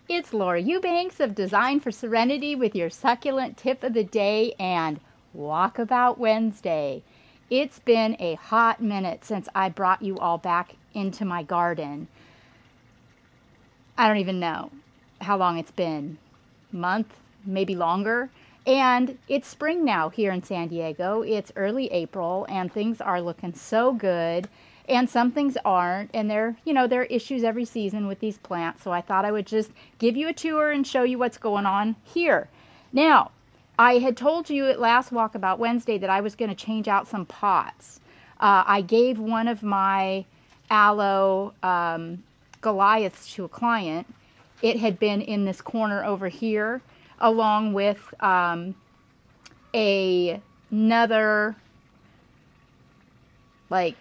It's Laura Eubanks of Design for Serenity with your succulent tip of the day and Walkabout Wednesday. It's been a hot minute since I brought you all back into my garden. I don't even know how long it's been. Month, maybe longer. And it's spring now here in San Diego. It's early April and things are looking so good. And some things aren't, and there are issues every season with these plants, so I thought I would just give you a tour and show you what's going on here. Now, I had told you at last Walkabout Wednesday that I was going to change out some pots. I gave one of my aloe Goliaths to a client. It had been in this corner over here, along with another, like,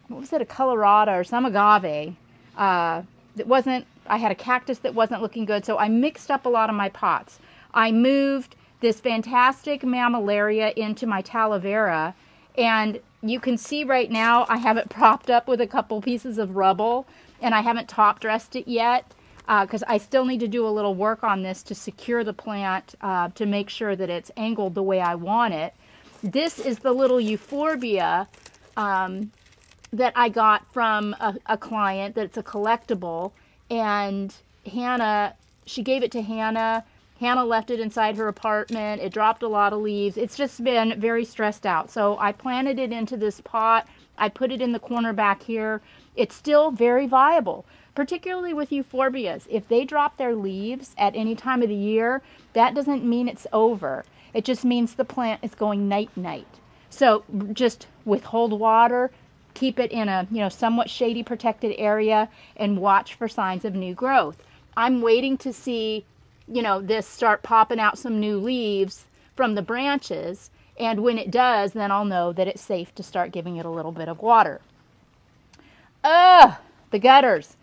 what was it, a Colorado or some agave that wasn't, I had a cactus that wasn't looking good, so I mixed up a lot of my pots. I moved this fantastic mammillaria into my talavera, and you can see right now I have it propped up with a couple pieces of rubble, and I haven't top dressed it yet because I still need to do a little work on this to secure the plant to make sure that it's angled the way I want it. This is the little Euphorbia that I got from a client that's a collectible, and Hannah, she gave it to Hannah. Hannah left it inside her apartment. It dropped a lot of leaves. It's just been very stressed out. So I planted it into this pot. I put it in the corner back here. It's still very viable, particularly with euphorbias. If they drop their leaves at any time of the year, that doesn't mean it's over. It just means the plant is going night-night. So just withhold water, keep it in a somewhat shady protected area, and watch for signs of new growth. I'm waiting to see this start popping out some new leaves from the branches, and when it does, then I'll know that it's safe to start giving it a little bit of water. The gutters.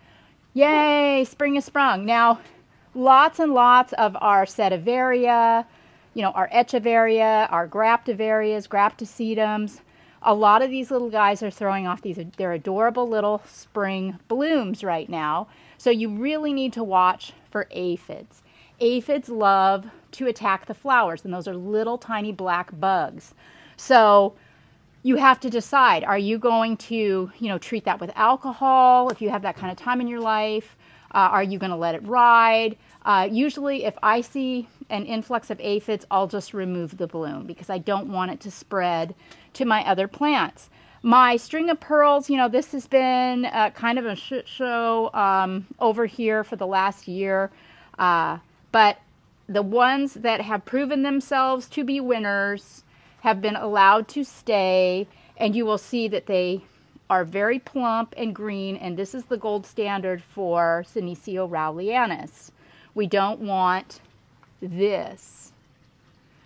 Yay, spring has sprung. Now, lots and lots of our Setaveria, our Echeveria, our Graptiverias, Graptosedums, a lot of these little guys are throwing off they're adorable little spring blooms right now. So you really need to watch for aphids. Aphids love to attack the flowers, and those are little tiny black bugs. So you have to decide, are you going to, treat that with alcohol if you have that kind of time in your life? Are you going to let it ride? Usually if I see an influx of aphids, I'll just remove the bloom because I don't want it to spread to my other plants. My string of pearls, this has been kind of a shit show over here for the last year. But the ones that have proven themselves to be winners have been allowed to stay, and you will see that they are very plump and green, and this is the gold standard for Senecio rowleyanus. We don't want this.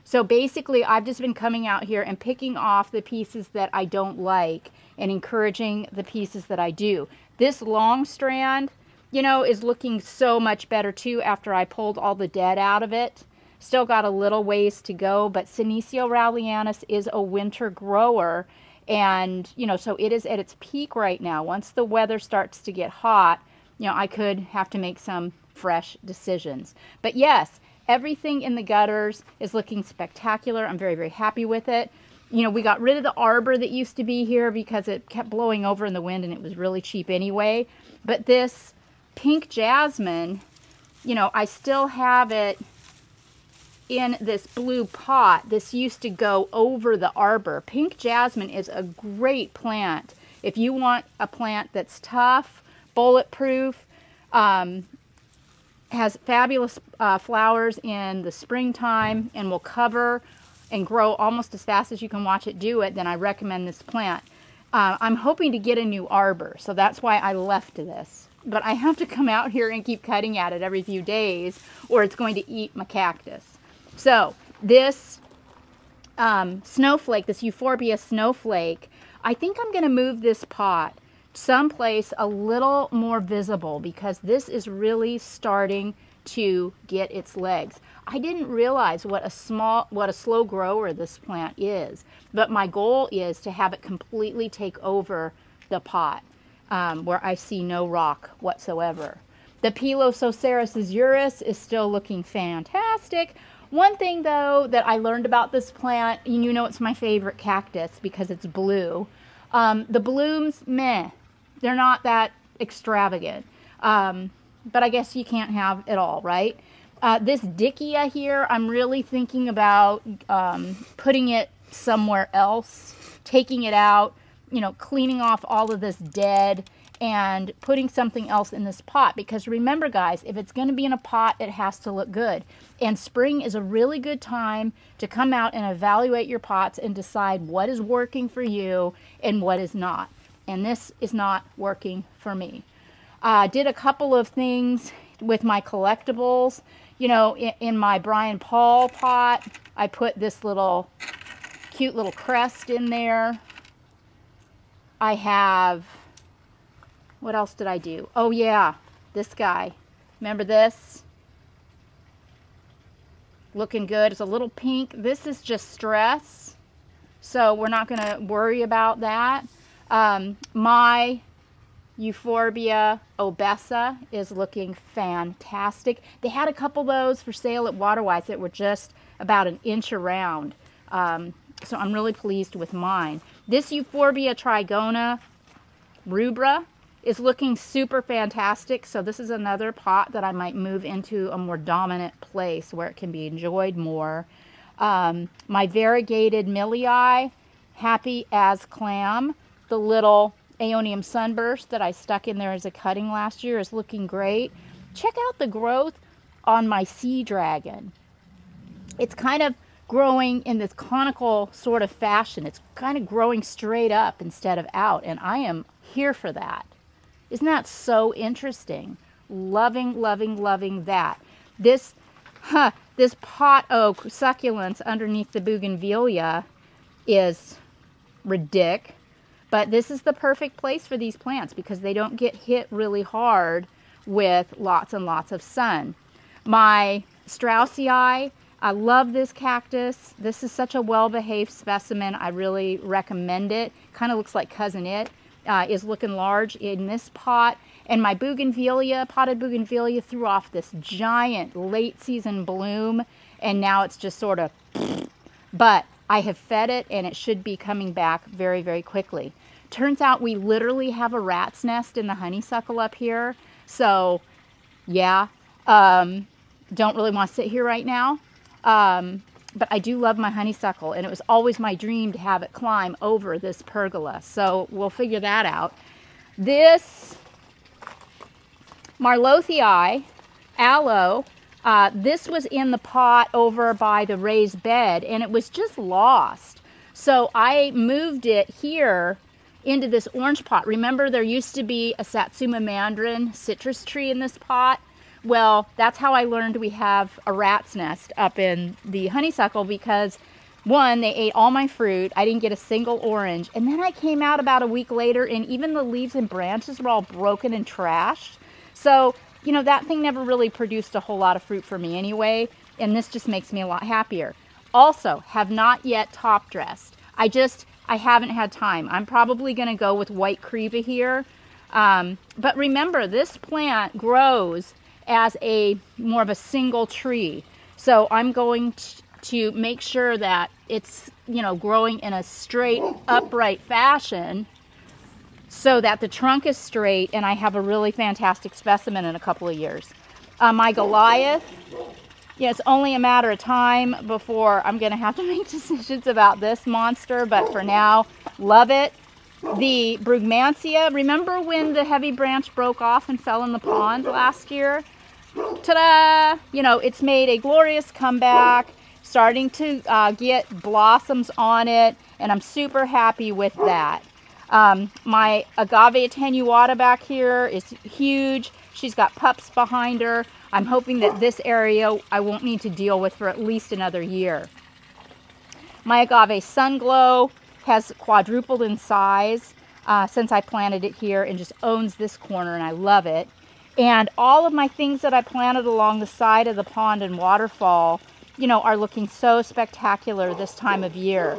So basically, I've just been coming out here and picking off the pieces that I don't like and encouraging the pieces that I do. This long strand, is looking so much better too after I pulled all the dead out of it. Still got a little ways to go, but Senecio rowleyanus is a winter grower, and so it is at its peak right now. Once the weather starts to get hot, I could have to make some fresh decisions. But yes, everything in the gutters is looking spectacular. I'm very, very happy with it. We got rid of the arbor that used to be here because it kept blowing over in the wind and it was really cheap anyway. But this pink jasmine, I still have it in this blue pot. This used to go over the arbor. Pink jasmine is a great plant if you want a plant that's tough, bulletproof, has fabulous flowers in the springtime, and will cover and grow almost as fast as you can watch it do it. Then I recommend this plant. I'm hoping to get a new arbor, so that's why I left this. But I have to come out here and keep cutting at it every few days, or it's going to eat my cactus. So this snowflake, this Euphorbia Snowflake, I think I'm going to move this pot someplace a little more visible because this is really starting to get its legs. I didn't realize what a slow grower this plant is, but my goal is to have it completely take over the pot where I see no rock whatsoever. The Pilosoceras azuris is still looking fantastic. One thing, though, that I learned about this plant, and you know it's my favorite cactus because it's blue. The blooms, meh. They're not that extravagant. But I guess you can't have it all, right? This Dickia here, I'm really thinking about putting it somewhere else, taking it out, you know, cleaning off all of this dead and putting something else in this pot. Because remember, guys, if it's going to be in a pot, it has to look good. And spring is a really good time to come out and evaluate your pots and decide what is working for you and what is not. And this is not working for me. Did a couple of things with my collectibles. You know, in my Brian Paul pot, I put this little cute little crest in there. I have, what else did I do? Oh yeah, this guy. Remember this? Looking good. It's a little pink. This is just stress, so we're not going to worry about that. My Euphorbia obesa is looking fantastic. They had a couple of those for sale at Waterwise that were just about an inch around. So I'm really pleased with mine. This Euphorbia trigona rubra is looking super fantastic. So this is another pot that I might move into a more dominant place where it can be enjoyed more. My variegated Mealybug, happy as clam. The little Aeonium sunburst that I stuck in there as a cutting last year is looking great. Check out the growth on my sea dragon. It's kind of growing in this conical sort of fashion. It's kind of growing straight up instead of out, and I am here for that. Isn't that so interesting? Loving, loving, loving that. This pot oak succulents underneath the bougainvillea is ridiculous. But this is the perfect place for these plants because they don't get hit really hard with lots and lots of sun. My Straussii, I love this cactus. This is such a well-behaved specimen. I really recommend it. Kind of looks like Cousin It. Is looking large in this pot. And my bougainvillea, potted bougainvillea, threw off this giant late season bloom. And now it's just sort of, but I have fed it and it should be coming back very, very quickly. Turns out we literally have a rat's nest in the honeysuckle up here. So, yeah, don't really want to sit here right now. But I do love my honeysuckle, and it was always my dream to have it climb over this pergola. So we'll figure that out. This Marlothii aloe, this was in the pot over by the raised bed, and it was just lost. So I moved it here into this orange pot. Remember, there used to be a Satsuma mandarin citrus tree in this pot? Well, that's how I learned we have a rat's nest up in the honeysuckle, because one, they ate all my fruit. I didn't get a single orange. And then I came out about a week later, and even the leaves and branches were all broken and trashed. So, you know, that thing never really produced a whole lot of fruit for me anyway, and this just makes me a lot happier. Also, have not yet top dressed. I haven't had time. I'm probably going to go with white creva here. But remember, this plant grows as more of a single tree. So I'm going to make sure that it's, you know, growing in a straight, upright fashion so that the trunk is straight and I have a really fantastic specimen in a couple of years. My Goliath, yeah, it's only a matter of time before I'm going to have to make decisions about this monster, but for now, love it. The Brugmansia, remember when the heavy branch broke off and fell in the pond last year? Ta-da! You know, it's made a glorious comeback, starting to get blossoms on it, and I'm super happy with that. My Agave Attenuata back here is huge. She's got pups behind her. I'm hoping that this area I won't need to deal with for at least another year. My Agave Sunglow has quadrupled in size since I planted it here, and just owns this corner, and I love it. And all of my things that I planted along the side of the pond and waterfall, you know, are looking so spectacular this time of year.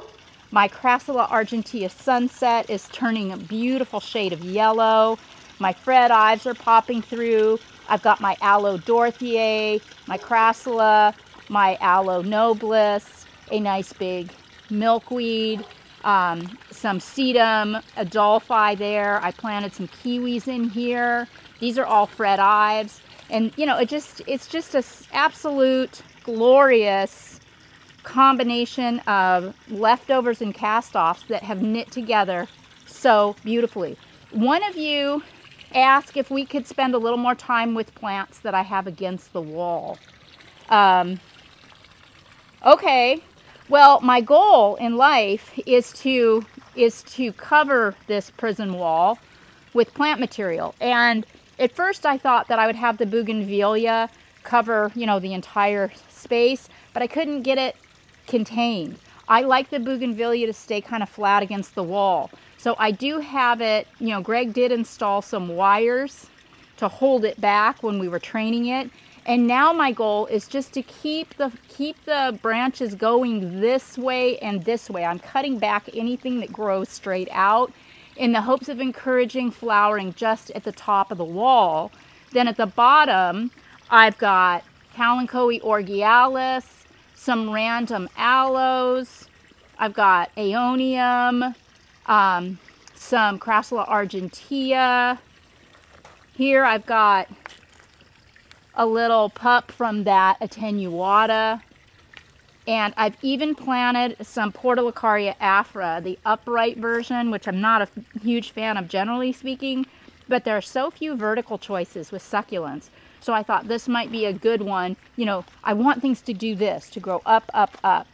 My Crassula argentea Sunset is turning a beautiful shade of yellow. My Fred Ives are popping through. I've got my Aloe Dorothiae, my Crassula, my Aloe Nobilis, a nice big milkweed, some sedum, Adolphi there. I planted some kiwis in here. These are all Fred Ives. And, you know, it's just an absolute glorious combination of leftovers and cast-offs that have knit together so beautifully. One of you asked if we could spend a little more time with plants that I have against the wall. Okay, well, my goal in life is to cover this prison wall with plant material. And at first I thought that I would have the bougainvillea cover, you know, the entire space, but I couldn't get it contained. I like the bougainvillea to stay kind of flat against the wall. So I do have it, you know, Greg did install some wires to hold it back when we were training it. And now my goal is just to keep the branches going this way and this way. I'm cutting back anything that grows straight out in the hopes of encouraging flowering just at the top of the wall. Then at the bottom, I've got Kalanchoe orgialis, some random aloes. I've got aeonium, some Crassula argentea. Here I've got a little pup from that Attenuata. And I've even planted some Portulacaria afra, the upright version, which I'm not a huge fan of generally speaking, but there are so few vertical choices with succulents. So I thought this might be a good one. You know, I want things to do this, to grow up, up, up.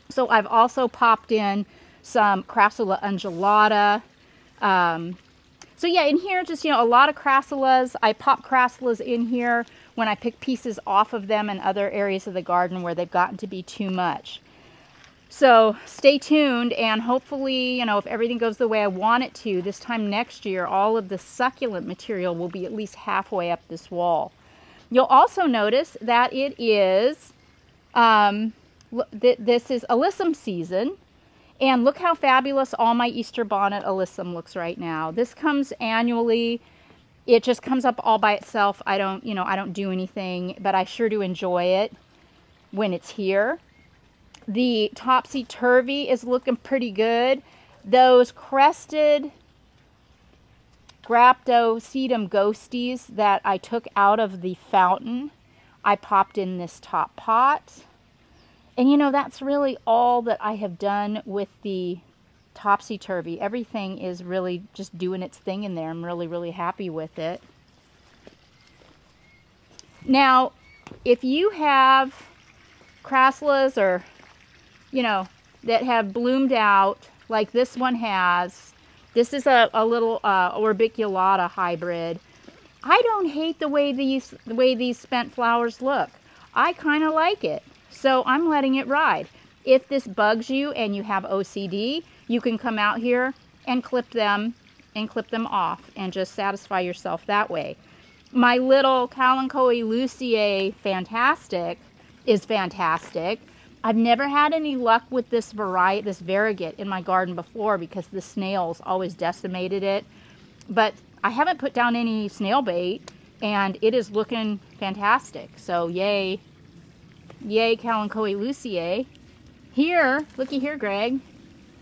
So I've also popped in some Crassula undulata. So yeah, in here, just, you know, a lot of crassulas. I pop crassulas in here when I pick pieces off of them in other areas of the garden where they've gotten to be too much. So stay tuned, and hopefully, you know, if everything goes the way I want it to, this time next year, all of the succulent material will be at least halfway up this wall. You'll also notice that it is, this is alyssum season. And look how fabulous all my Easter bonnet alyssum looks right now. This comes annually. It just comes up all by itself. I don't, you know, I don't do anything, but I sure do enjoy it when it's here. The topsy-turvy is looking pretty good. Those crested Graptosedum ghosties that I took out of the fountain, I popped in this top pot. And you know, that's really all that I have done with the topsy-turvy. Everything is really just doing its thing in there. I'm really, really happy with it. Now, if you have crassulas or, you know, that have bloomed out, like this one has, this is a little orbiculata hybrid. I don't hate the way these spent flowers look. I kind of like it. So I'm letting it ride. If this bugs you and you have OCD, you can come out here and clip them off and just satisfy yourself that way. My little Kalanchoe luciae fantastic is fantastic. I've never had any luck with this variegate in my garden before because the snails always decimated it. But I haven't put down any snail bait and it is looking fantastic. So yay. Yay, Kalanchoe luciae. Here, looky here, Greg.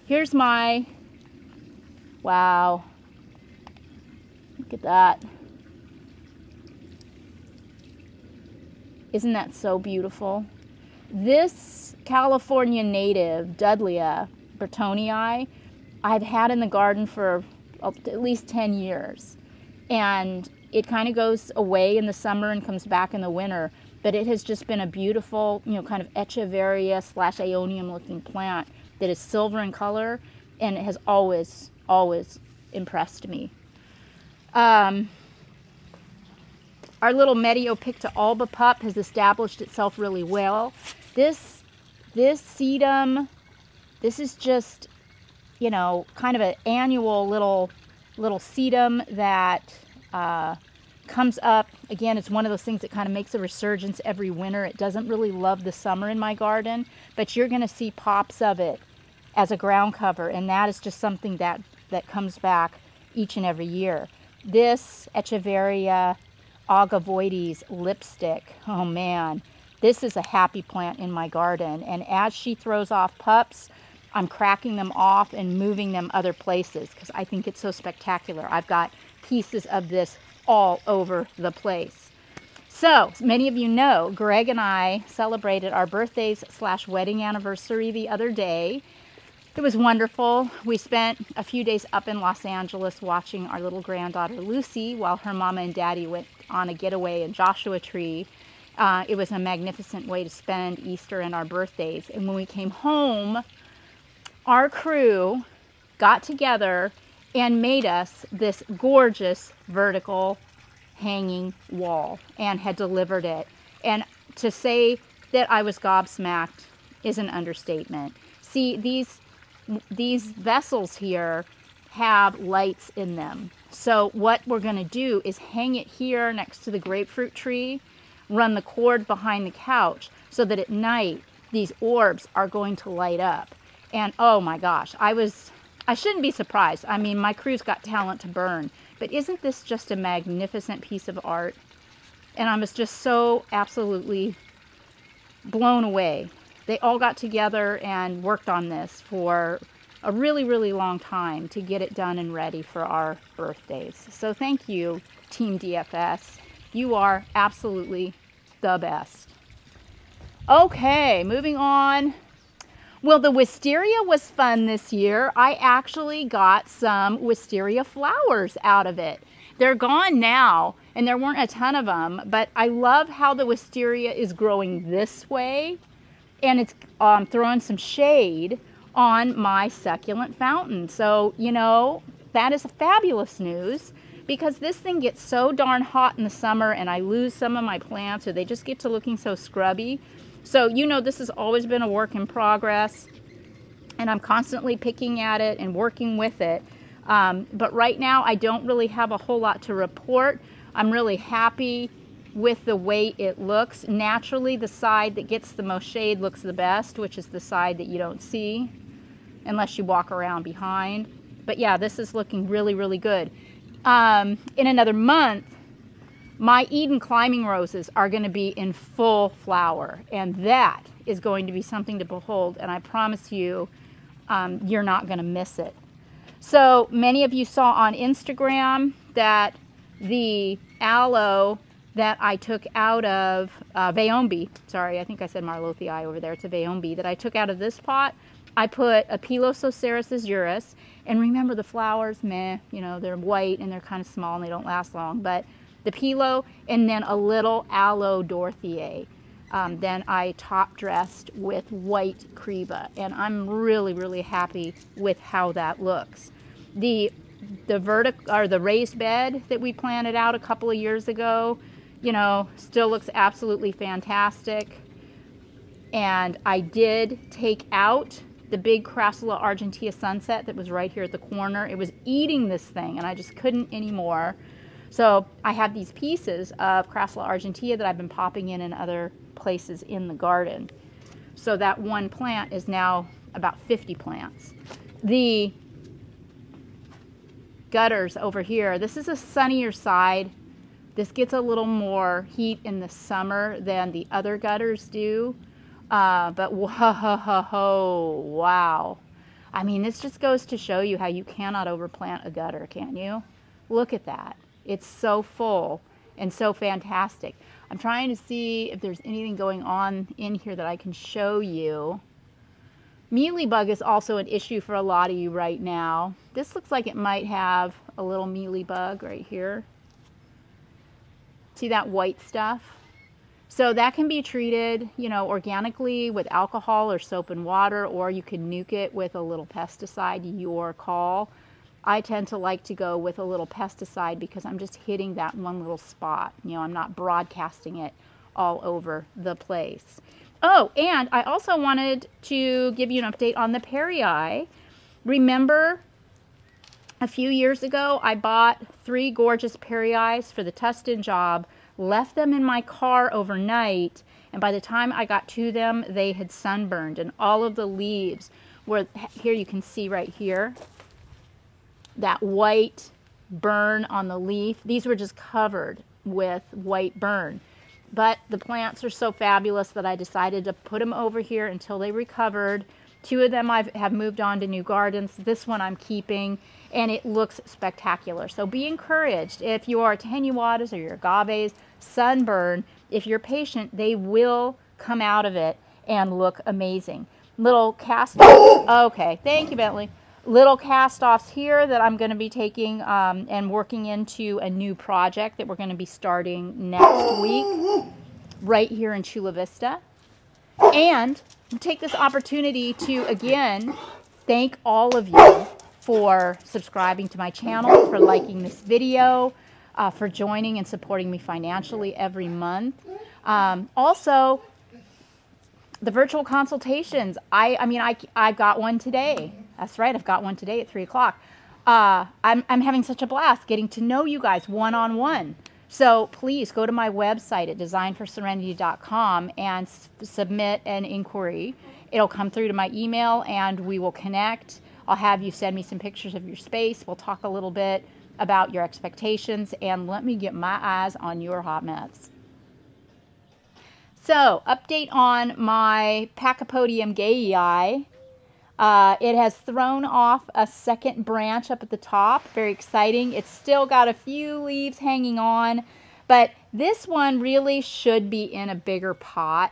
Here's my, wow. Look at that. Isn't that so beautiful? This California native, Dudleya Burtonii, I've had in the garden for at least 10 years. And it kind of goes away in the summer and comes back in the winter. But it has just been a beautiful, you know, kind of Echeveria / aeonium looking plant that is silver in color, and it has always, always impressed me. Our little Mediopicta alba pup has established itself really well. This sedum, this is just, you know, kind of an annual little sedum that comes up. Again, it's one of those things that kind of makes a resurgence every winter. It doesn't really love the summer in my garden, but you're going to see pops of it as a ground cover, and that is just something that comes back each and every year. This Echeveria, Aguavoides lipstick. Oh man, this is a happy plant in my garden. And as she throws off pups, I'm cracking them off and moving them other places because I think it's so spectacular. I've got pieces of this all over the place. So, many of you know, Greg and I celebrated our birthdays / wedding anniversary the other day. It was wonderful. We spent a few days up in Los Angeles watching our little granddaughter Lucy while her mama and daddy went on a getaway in Joshua Tree. It was a magnificent way to spend Easter and our birthdays. And when we came home, our crew got together and made us this gorgeous vertical hanging wall and had delivered it. And to say that I was gobsmacked is an understatement. See, these vessels here have lights in them. So what we're going to do is hang it here next to the grapefruit tree, run the cord behind the couch so that at night these orbs are going to light up. And oh my gosh, I shouldn't be surprised. I mean, my crew's got talent to burn. But isn't this just a magnificent piece of art? And I was just so absolutely blown away. They all got together and worked on this for a really, really long time to get it done and ready for our birthdays. So thank you, Team DFS. You are absolutely the best. Okay, moving on. Well, the wisteria was fun this year. I actually got some wisteria flowers out of it. They're gone now, and there weren't a ton of them, but I love how the wisteria is growing this way, and it's throwing some shade on my succulent fountain. So, you know, that is fabulous news because this thing gets so darn hot in the summer and I lose some of my plants or they just get to looking so scrubby. So, you know, this has always been a work in progress and I'm constantly picking at it and working with it. But right now I don't really have a whole lot to report. I'm really happy with the way it looks. Naturally, the side that gets the most shade looks the best, which is the side that you don't see unless you walk around behind. But yeah, this is looking really, really good. In another month, my Eden climbing roses are going to be in full flower, and that is going to be something to behold, and I promise you, you're not going to miss it. So many of you saw on Instagram that the aloe that I took out of Veombi, sorry, I think I said Marlothii over there, it's a Veombi, that I took out of this pot. I put a Pilosoceras azuris, and remember the flowers, meh, you know, they're white and they're kind of small and they don't last long, but the Pilo and then a little Aloe Dorothiae. Then I top dressed with white Creba, and I'm really, really happy with how that looks. The raised bed that we planted out a couple of years ago, you know, still looks absolutely fantastic. And I did take out the big Crassula argentea sunset that was right here at the corner. It was eating this thing and I just couldn't anymore. So I have these pieces of Crassula argentea that I've been popping in other places in the garden. So that one plant is now about 50 plants. The gutters over here, this is a sunnier side. This gets a little more heat in the summer than the other gutters do. But whoa, wow. I mean, this just goes to show you how you cannot overplant a gutter, can you? Look at that. It's so full and so fantastic. I'm trying to see if there's anything going on in here that I can show you. Mealybug is also an issue for a lot of you right now. This looks like it might have a little mealybug right here. See that white stuff? So that can be treated, you know, organically with alcohol or soap and water, or you can nuke it with a little pesticide, your call. I tend to like to go with a little pesticide because I'm just hitting that one little spot. You know, I'm not broadcasting it all over the place. Oh, and I also wanted to give you an update on the perii. Remember a few years ago, I bought 3 gorgeous perii for the Tustin job, left them in my car overnight, and by the time I got to them, they had sunburned, and all of the leaves were, here you can see right here, that white burn on the leaf. These were just covered with white burn. But the plants are so fabulous that I decided to put them over here until they recovered. 2 of them have moved on to new gardens. This one I'm keeping, and it looks spectacular. So be encouraged. If your attenuatas or your agaves sunburn, if you're patient, they will come out of it and look amazing. Little cast-offs. Okay, thank you, Bentley. Little cast-offs here that I'm going to be taking and working into a new project that we're going to be starting next week right here in Chula Vista. And take this opportunity to, again, thank all of you for subscribing to my channel, for liking this video, for joining and supporting me financially every month. Also, the virtual consultations. I got one today. That's right, I've got one today at 3 o'clock. I'm having such a blast getting to know you guys one-on-one. So please go to my website at designforserenity.com and submit an inquiry. It'll come through to my email and we will connect. I'll have you send me some pictures of your space. We'll talk a little bit about your expectations and let me get my eyes on your hot mess. So, update on my Pachypodium gayi. It has thrown off a second branch up at the top. Very exciting. It's still got a few leaves hanging on, but this one really should be in a bigger pot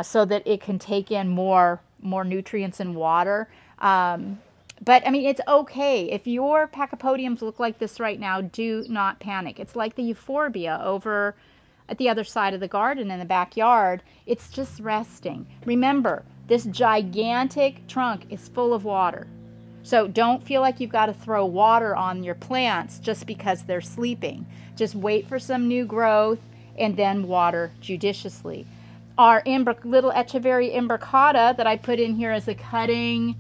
so that it can take in more nutrients and water. But I mean, it's okay. If your Pachypodiums look like this right now, do not panic. It's like the Euphorbia over at the other side of the garden in the backyard. It's just resting. Remember, this gigantic trunk is full of water. So don't feel like you've got to throw water on your plants just because they're sleeping. Just wait for some new growth and then water judiciously. Our little Echeveria imbricata that I put in here as a cutting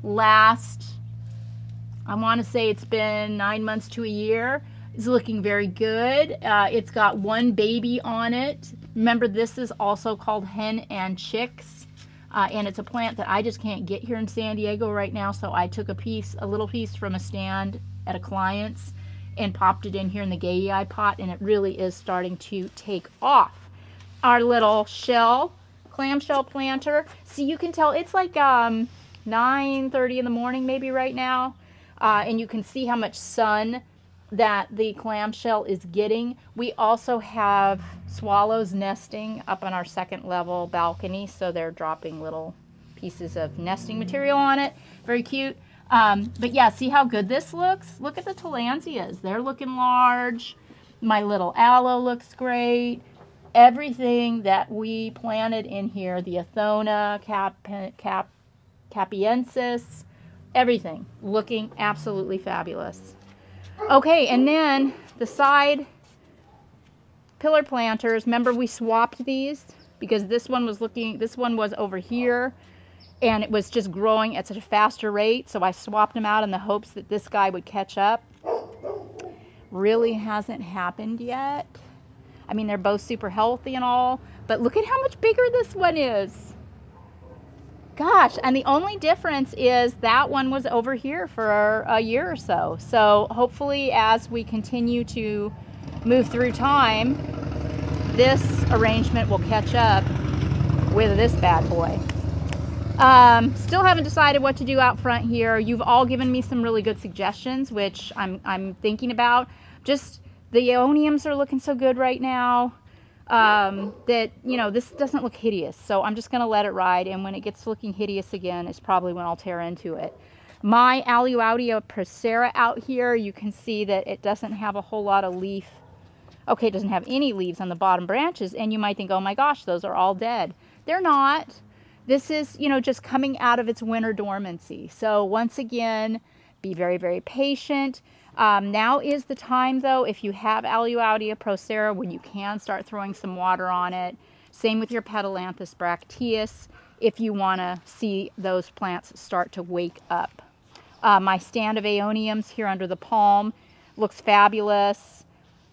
last, I want to say it's been 9 months to a year, is looking very good. It's got one baby on it. Remember, this is also called Hen and Chicks. And it's a plant that I just can't get here in San Diego right now, so I took a little piece from a stand at a client's and popped it in here in the gayi pot, and it really is starting to take off. Our little clamshell planter. See, you can tell it's like 9:30 in the morning maybe right now, and you can see how much sun that the clamshell is getting. We also have swallows nesting up on our second level balcony, so they're dropping little pieces of nesting material on it. Very cute. But yeah, see how good this looks? Look at the tillandsias. They're looking large. My little aloe looks great. Everything that we planted in here, the Athona, capiensis, everything looking absolutely fabulous. Okay, and then the side pillar planters, remember we swapped these because this one was over here and it was just growing at such a faster rate, so I swapped them out in the hopes that this guy would catch up. Really hasn't happened yet. I mean, they're both super healthy and all, but look at how much bigger this one is. Gosh, and the only difference is that one was over here for a year or so. So hopefully as we continue to move through time, this arrangement will catch up with this bad boy. Still haven't decided what to do out front here. You've all given me some really good suggestions, which I'm thinking about. Just the aeoniums are looking so good right now. That, you know, this doesn't look hideous, so I'm just going to let it ride, and when it gets looking hideous again is probably when I'll tear into it. My Aleuaudia procera out here, you can see that it doesn't have a whole lot of leaf. Okay, it doesn't have any leaves on the bottom branches, and you might think, oh my gosh, those are all dead. They're not. This is, you know, just coming out of its winter dormancy. So once again, be very, very patient. Now is the time, though, if you have Aleuaudia procera, when you can start throwing some water on it. Same with your Petalanthus bracteus, if you want to see those plants start to wake up. My stand of aeoniums here under the palm looks fabulous.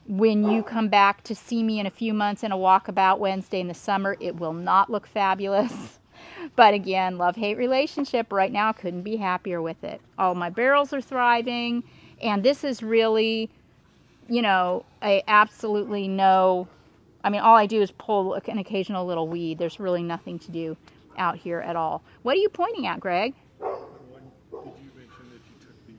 When you come back to see me in a few months in a Walkabout Wednesday in the summer, it will not look fabulous. But again, love-hate relationship right now, couldn't be happier with it. All my barrels are thriving. And this is really, you know, I absolutely know, I mean, all I do is pull an occasional little weed. There's really nothing to do out here at all. What are you pointing at, Greg? Did you mention that you took the...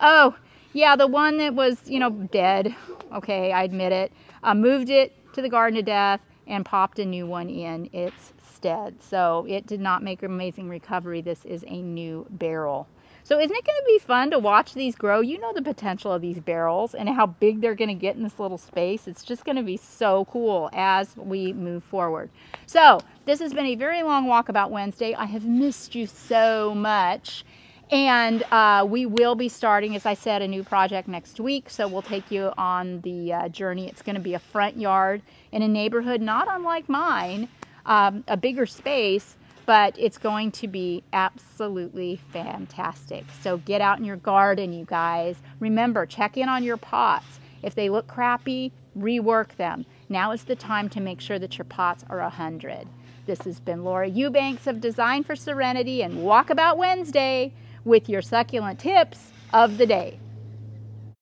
Oh, yeah, the one that was, you know, dead. Okay, I admit it. Moved it to the garden of death and popped a new one in its stead. So it did not make an amazing recovery. This is a new barrel. So isn't it going to be fun to watch these grow? You know the potential of these barrels and how big they're going to get in this little space. It's just going to be so cool as we move forward. So this has been a very long Walkabout Wednesday. I have missed you so much. And we will be starting, as I said, a new project next week. So we'll take you on the journey. It's going to be a front yard in a neighborhood not unlike mine, a bigger space. But it's going to be absolutely fantastic. So get out in your garden, you guys. Remember, check in on your pots. If they look crappy, rework them. Now is the time to make sure that your pots are 100. This has been Laura Eubanks of Design for Serenity and Walkabout Wednesday with your succulent tips of the day.